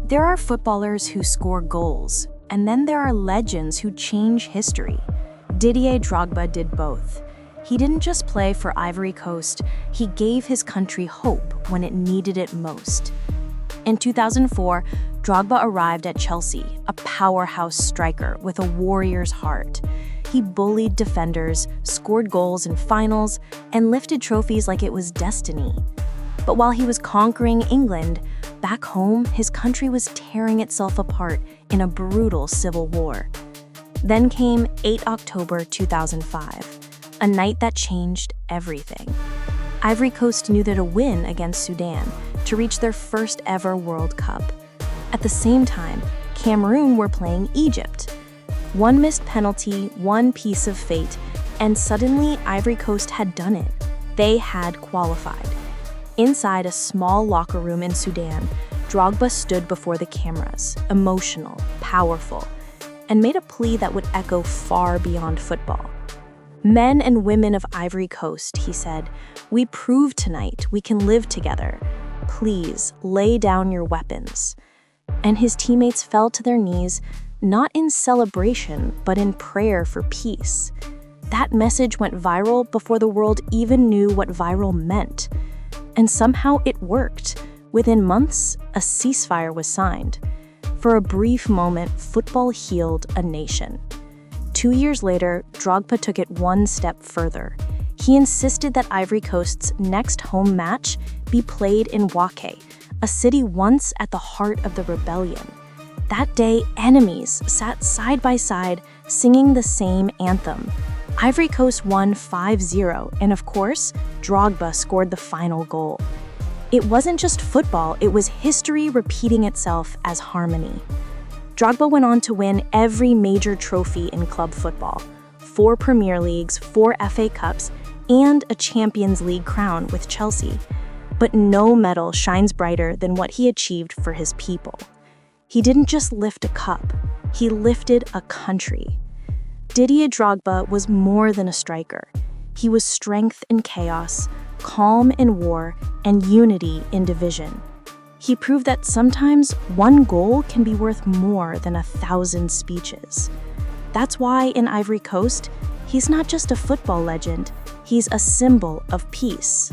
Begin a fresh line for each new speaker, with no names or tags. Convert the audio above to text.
There are footballers who score goals, and then there are legends who change history. Didier Drogba did both. He didn't just play for Ivory Coast, he gave his country hope when it needed it most. In 2004, Drogba arrived at Chelsea, a powerhouse striker with a warrior's heart. He bullied defenders, scored goals in finals, and lifted trophies like it was destiny. But while he was conquering England, back home, his country was tearing itself apart in a brutal civil war. Then came 8 October 2005, a night that changed everything. Ivory Coast needed a win against Sudan to reach their first ever World Cup. At the same time, Cameroon were playing Egypt. One missed penalty, one piece of fate, and suddenly Ivory Coast had done it. They had qualified. Inside a small locker room in Sudan, Drogba stood before the cameras, emotional, powerful, and made a plea that would echo far beyond football. "Men and women of Ivory Coast," he said, "we proved tonight we can live together. Please lay down your weapons." And his teammates fell to their knees, not in celebration, but in prayer for peace. That message went viral before the world even knew what viral meant. And somehow it worked. Within months, a ceasefire was signed. For a brief moment, football healed a nation. 2 years later, Drogba took it one step further. He insisted that Ivory Coast's next home match be played in Ouaké, a city once at the heart of the rebellion. That day, enemies sat side by side, singing the same anthem. Ivory Coast won 5-0, and of course, Drogba scored the final goal. It wasn't just football, it was history repeating itself as harmony. Drogba went on to win every major trophy in club football: 4 Premier Leagues, 4 FA Cups, and a Champions League crown with Chelsea. But no medal shines brighter than what he achieved for his people. He didn't just lift a cup, he lifted a country. Didier Drogba was more than a striker. He was strength in chaos, calm in war, and unity in division. He proved that sometimes one goal can be worth more than 1,000 speeches. That's why in Ivory Coast, he's not just a football legend, he's a symbol of peace.